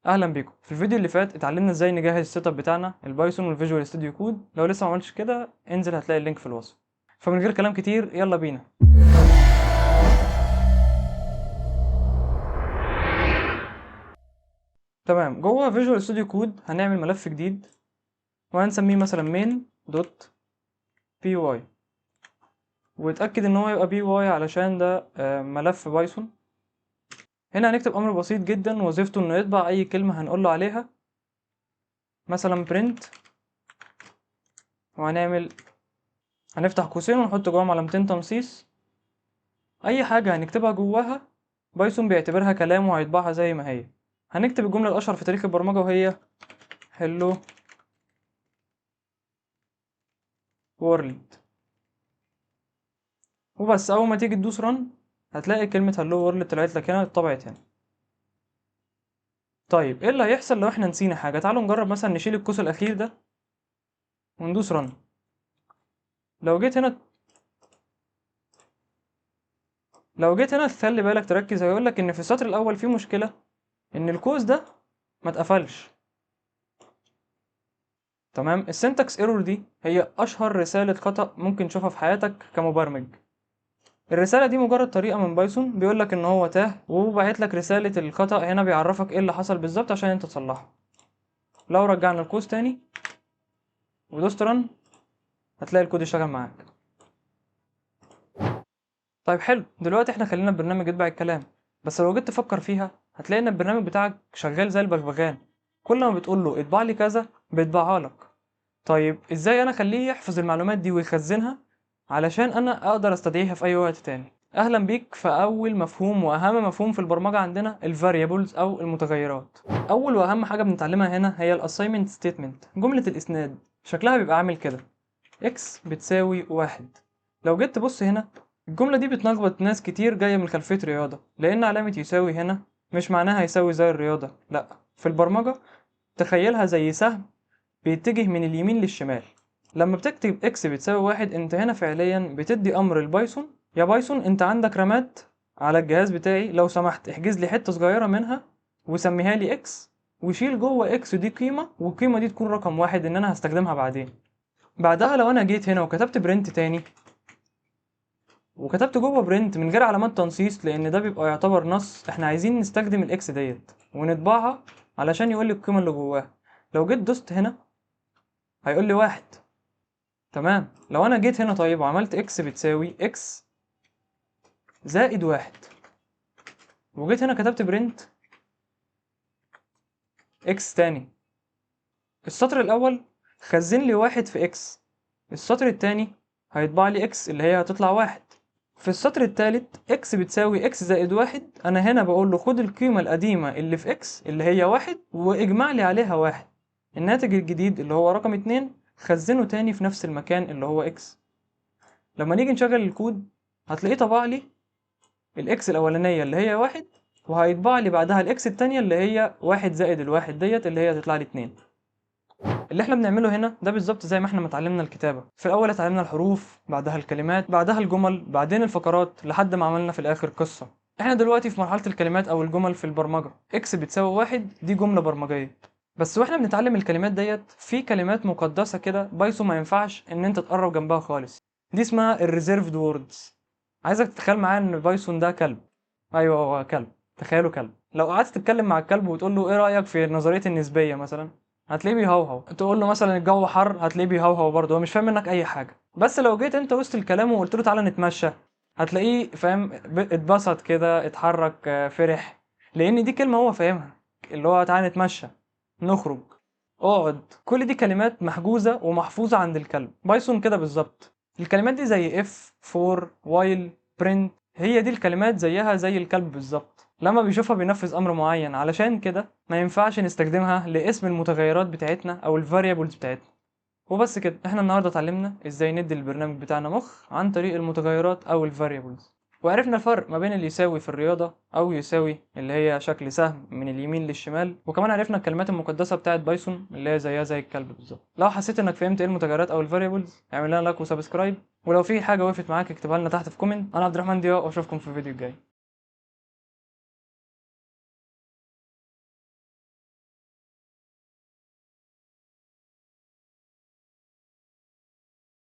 اهلا بيكم. في الفيديو اللي فات اتعلمنا ازاي نجهز السيت اب بتاعنا البايثون والفيجوال ستوديو كود. لو لسه ما عملتش كده انزل هتلاقي اللينك في الوصف. فمن غير كلام كتير يلا بينا. تمام، جوه فيجوال ستوديو كود هنعمل ملف جديد وهنسميه مثلا main.py، واتاكد ان هو يبقى py علشان ده ملف بايثون. هنا هنكتب امر بسيط جدا وظيفته انه يطبع اي كلمه هنقول له عليها، مثلا print، هنفتح قوسين ونحط جواهم علامتين تنصيص. اي حاجه هنكتبها جواها بايثون بيعتبرها كلام وهيطبعها زي ما هي. هنكتب الجمله الاشهر في تاريخ البرمجه وهي hello world، وبس. اول ما تيجي تدوس رن هتلاقي كلمه hello world طلعت لك هنا، اتطبعت هنا. طيب ايه اللي هيحصل لو احنا نسينا حاجه؟ تعالوا نجرب مثلا نشيل القوس الاخير ده وندوس رن. لو جيت هنا خلي بالك تركز، هيقول لك ان في السطر الاول في مشكله، ان القوس ده ما اتقفلش. تمام، السنتكس ايرور دي هي اشهر رساله خطأ ممكن تشوفها في حياتك كمبرمج. الرسالة دي مجرد طريقة من بايثون بيقولك ان هو تاه، وبعت لك رسالة الخطأ هنا بيعرفك ايه اللي حصل بالظبط عشان انت تصلحه. لو رجعنا القوس تاني ودوست رن هتلاقي الكود اشتغل معاك. طيب حلو، دلوقتي احنا خلينا البرنامج يتبع الكلام، بس لو جيت تفكر فيها هتلاقي ان البرنامج بتاعك شغال زي البغبغان، كل ما بتقول له اطبع لي كذا بيطبعها لك. طيب ازاي انا اخليه يحفظ المعلومات دي ويخزنها علشان انا اقدر استدعيها في اي وقت تاني؟ اهلا بيك في اول مفهوم واهم مفهوم في البرمجه عندنا، الفاريبلز او المتغيرات. اول واهم حاجه بنتعلمها هنا هي الاساينمنت ستيتمنت، جمله الاسناد. شكلها بيبقى عامل كده: x بتساوي 1. لو جيت تبص هنا الجمله دي بتلخبط ناس كتير جايه من خلفيه رياضه، لان علامه يساوي هنا مش معناها يساوي زي الرياضه، لا، في البرمجه تخيلها زي سهم بيتجه من اليمين للشمال. لما بتكتب اكس بتساوي 1 انت هنا فعليا بتدي امر البايثون: يا بايثون انت عندك رامات على الجهاز بتاعي، لو سمحت احجز لي حته صغيره منها وسميها لي اكس، وشيل جوه اكس دي قيمه، والقيمه دي تكون رقم واحد ان انا هستخدمها بعدين. بعدها لو انا جيت هنا وكتبت برنت تاني وكتبت جوه برنت من غير علامات تنصيص، لان ده بيبقى يعتبر نص، احنا عايزين نستخدم الاكس ديت ونطبعها علشان يقول لي القيمه اللي جواها. لو جيت دوست هنا هيقول لي 1. تمام، لو انا جيت هنا طيب وعملت اكس بتساوي اكس زائد 1، وجيت هنا كتبت برنت اكس تاني، السطر الاول خزن لي 1 في اكس، السطر التاني هيطبع لي اكس اللي هي هتطلع 1. في السطر التالت اكس بتساوي اكس زائد 1، انا هنا بقول له خد القيمة القديمة اللي في اكس اللي هي 1 واجمع لي عليها 1. الناتج الجديد اللي هو رقم 2 خزنه تاني في نفس المكان اللي هو اكس. لما نيجي نشغل الكود هتلاقيه طبع لي الاكس الاولانيه اللي هي 1، وهيطبع لي بعدها الاكس التانية اللي هي 1 زائد الواحد ديت اللي هي هتطلع لي 2. اللي احنا بنعمله هنا ده بالظبط زي ما احنا اتعلمنا الكتابه. في الاول اتعلمنا الحروف، بعدها الكلمات، بعدها الجمل، بعدين الفقرات، لحد ما عملنا في الاخر قصه. احنا دلوقتي في مرحله الكلمات او الجمل في البرمجه. اكس بتساوي 1 دي جمله برمجيه، بس واحنا بنتعلم الكلمات ديت في كلمات مقدسه كده بايثون ما ينفعش ان انت تقرب جنبها خالص، دي اسمها الريزيرفد ووردز. عايزك تتخيل معايا ان بايثون ده كلب. ايوه هو كلب، تخيلوا كلب. لو قعدت تتكلم مع الكلب وتقول له ايه رايك في نظريه النسبيه مثلا، هتلاقيه بيهوهو. تقول له مثلا الجو حر، هتلاقيه بيهوهو برضه، هو مش فاهم منك اي حاجه. بس لو جيت انت وسط الكلام وقلت له تعالى نتمشى، هتلاقيه فاهم، اتبسط كده، اتحرك، فرح، لان دي كلمه هو فاهمها، اللي هو تعالى نتمشى، نخرج، اقعد. كل دي كلمات محجوزه ومحفوظه عند الكلب. بايثون كده بالظبط. الكلمات دي زي if for while print، هي دي الكلمات زيها زي الكلب بالظبط، لما بيشوفها بينفذ امر معين، علشان كده ما ينفعش نستخدمها لاسم المتغيرات بتاعتنا او الفاريبلز بتاعتنا. وبس كده، احنا النهارده اتعلمنا ازاي ندي للبرنامج بتاعنا مخ عن طريق المتغيرات او الفاريبلز، وعرفنا الفرق ما بين اللي يساوي في الرياضة او يساوي اللي هي شكل سهم من اليمين للشمال، وكمان عرفنا الكلمات المقدسة بتاعت بايثون اللي هي زيها زي الكلب بالظبط. لو حسيت انك فهمت ايه المتغيرات او الفاريبلز اعمل لنا لايك وسبسكرايب، ولو في حاجة وقفت معاك اكتبها لنا تحت في كومنت. انا عبد الرحمن ضياء واشوفكم في الفيديو الجاي.